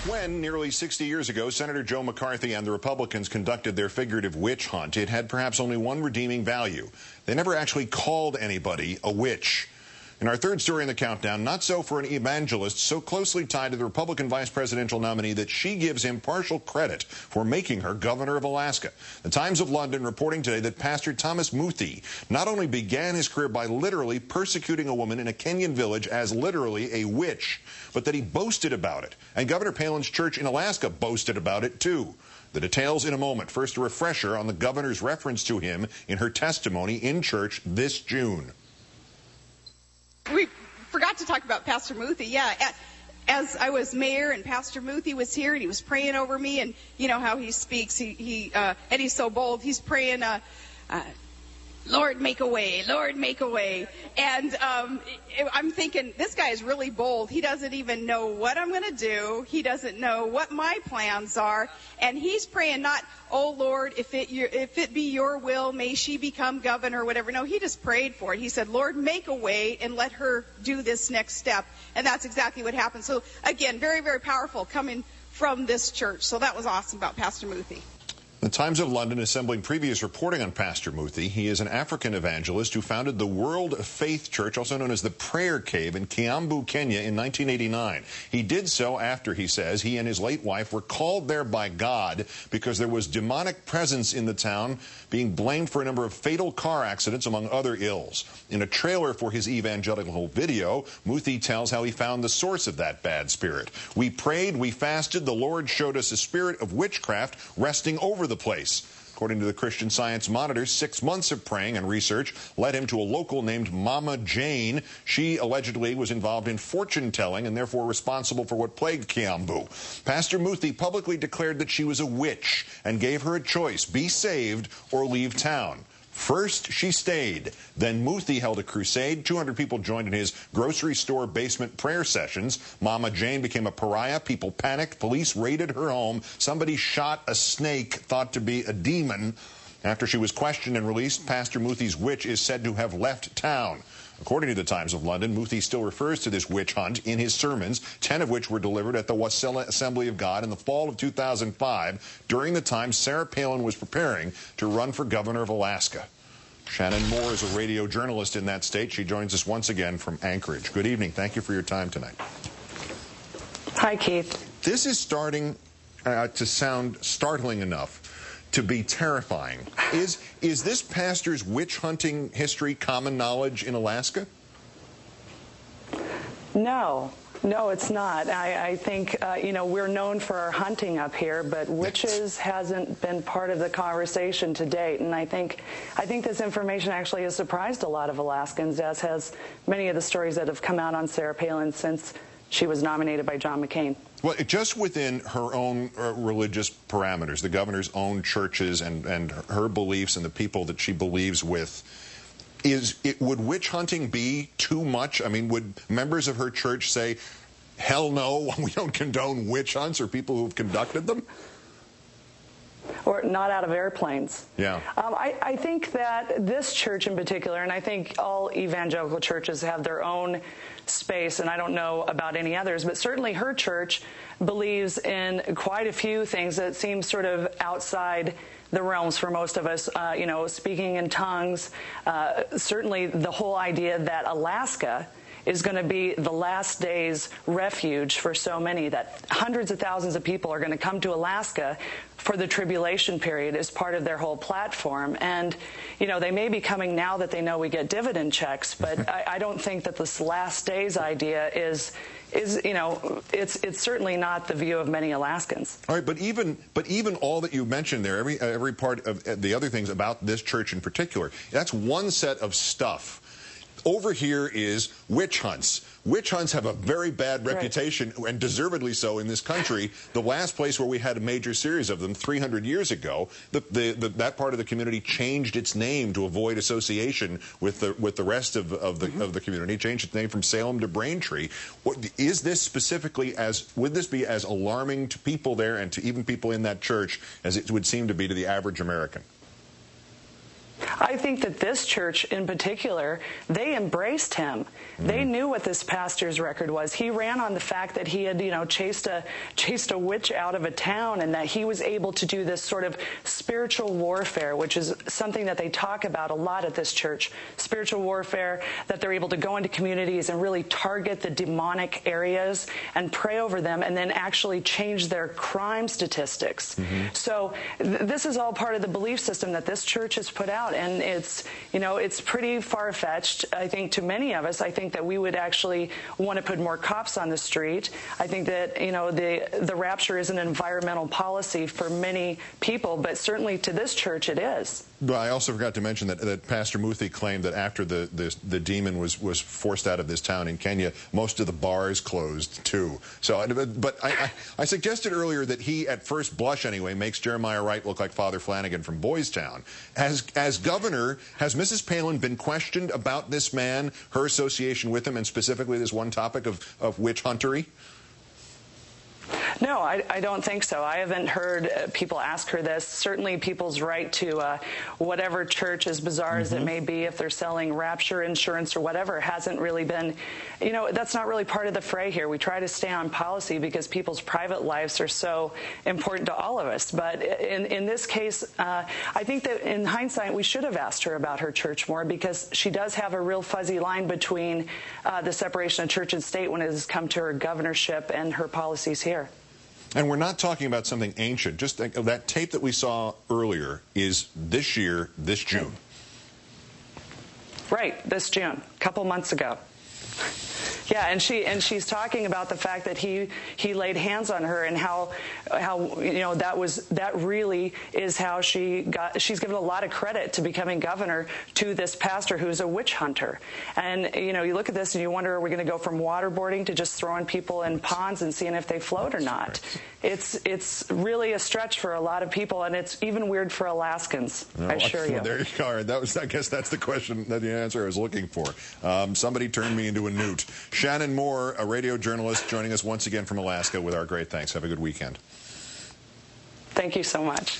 When, nearly 60 years ago, Senator Joe McCarthy and the Republicans conducted their figurative witch hunt, it had perhaps only one redeeming value. They never actually called anybody a witch. In our third story in the countdown, not so for an evangelist so closely tied to the Republican vice presidential nominee that she gives him partial credit for making her governor of Alaska. The Times of London reporting today that Pastor Thomas Muthee not only began his career by literally persecuting a woman in a Kenyan village as literally a witch, but that he boasted about it. And Governor Palin's church in Alaska boasted about it, too. The details in a moment. First, a refresher on the governor's reference to him in her testimony in church this June. We forgot to talk about Pastor Muthee. Yeah, as I was mayor and Pastor Muthee was here and he was praying over me, and you know how he speaks. And he's so bold. He's praying, Lord, make a way, Lord, make a way. And I'm thinking, this guy is really bold. He doesn't even know what I'm going to do. He doesn't know what my plans are. And he's praying not, oh, Lord, if it be your will, may she become governor or whatever. No, he just prayed for it. He said, Lord, make a way and let her do this next step. And that's exactly what happened. So, again, very, very powerful coming from this church. So that was awesome about Pastor Muthee. The Times of London assembling previous reporting on Pastor Muthee. He is an African evangelist who founded the World Faith Church, also known as the Prayer Cave, in Kiambu, Kenya in 1989. He did so after, he says, he and his late wife were called there by God because there was demonic presence in the town, being blamed for a number of fatal car accidents, among other ills. In a trailer for his evangelical video, Muthee tells how he found the source of that bad spirit. We prayed, we fasted, the Lord showed us a spirit of witchcraft resting over the place. According to the Christian Science Monitor, 6 months of praying and research led him to a local named Mama Jane. She allegedly was involved in fortune-telling and therefore responsible for what plagued Kiambu. Pastor Muthee publicly declared that she was a witch and gave her a choice: be saved or leave town. First, she stayed. Then Muthee held a crusade. 200 people joined in his grocery store basement prayer sessions. Mama Jane became a pariah. People panicked. Police raided her home. Somebody shot a snake thought to be a demon. After she was questioned and released, Pastor Muthee's witch is said to have left town. According to the Times of London, Muthee still refers to this witch hunt in his sermons, 10 of which were delivered at the Wasilla Assembly of God in the fall of 2005, during the time Sarah Palin was preparing to run for governor of Alaska. Shannon Moore is a radio journalist in that state. She joins us once again from Anchorage. Good evening. Thank you for your time tonight. Hi, Keith. This is starting to sound startling enough to be terrifying. Is this pastor's witch hunting history common knowledge in Alaska? No, it's not. I think, we're known for our hunting up here, but witches hasn't been part of the conversation to date. And I think this information actually has surprised a lot of Alaskans, as has many of the stories that have come out on Sarah Palin since she was nominated by John McCain. Well, just within her own religious parameters, the governor's own churches and her beliefs and the people that she believes with, would witch hunting be too much? I mean, would members of her church say, hell no, we don't condone witch hunts, or people who've conducted them? Or not out of airplanes. Yeah. I think that this church in particular, and I think all evangelical churches have their own space, and I don't know about any others, but certainly her church believes in quite a few things that seem sort of outside the realms for most of us, speaking in tongues. Certainly the whole idea that Alaska is going to be the last day's refuge for so many, that hundreds of thousands of people are going to come to Alaska for the tribulation period as part of their whole platform. And, they may be coming now that they know we get dividend checks, but I don't think that this last days idea is it's certainly not the view of many Alaskans. All right, but even all that you mentioned there, every part of the other things about this church in particular, that's one set of stuff. Over here is witch hunts. Witch hunts have a very bad reputation, right, and deservedly so in this country. The last place where we had a major series of them 300 years ago, that part of the community changed its name to avoid association with the rest of the community. Changed its name from Salem to Braintree. Is this specifically would this be as alarming to people there and to even people in that church as it would seem to be to the average American? I think that this church in particular, they embraced him. They knew what this pastor's record was. He ran on the fact that he had, chased a witch out of a town, and that he was able to do this sort of spiritual warfare, which is something that they talk about a lot at this church. Spiritual warfare, that they're able to go into communities and really target the demonic areas and pray over them, and then actually change their crime statistics. So this is all part of the belief system that this church has put out, and it's pretty far-fetched, I think, to many of us. I think that we would actually want to put more cops on the street. I think that the rapture is an environmental policy for many people, but certainly to this church it is. But I also forgot to mention that Pastor Muthee claimed that after the demon was forced out of this town in Kenya, most of the bars closed too. So, but I suggested earlier that he, at first blush anyway, makes Jeremiah Wright look like Father Flanagan from Boys Town. As governor, has Mrs. Palin been questioned about this man, her association with him, and specifically this one topic of witch huntery? No, I don't think so. I haven't heard people ask her this. Certainly people's right to whatever church, as bizarre as it may be, if they're selling rapture insurance or whatever, hasn't really been, that's not really part of the fray here. We try to stay on policy because people's private lives are so important to all of us. But in this case, I think that in hindsight, we should have asked her about her church more, because she does have a real fuzzy line between the separation of church and state when it has come to her governorship and her policies here. And we're not talking about something ancient. Just that tape that we saw earlier is this year, this June. Right, this June, a couple months ago. Yeah, and she's talking about the fact that he laid hands on her, and how that really is how she's given a lot of credit to becoming governor to this pastor who's a witch hunter. And you look at this and you wonder, are we going to go from waterboarding to just throwing people in ponds and seeing if they float or not? It's really a stretch for a lot of people, and it's even weird for Alaskans, I assure you. There you go. I guess that's the question, the answer I was looking for. Somebody turned me into a newt. Shannon Moore, a radio journalist, joining us once again from Alaska with our great thanks. Have a good weekend. Thank you so much.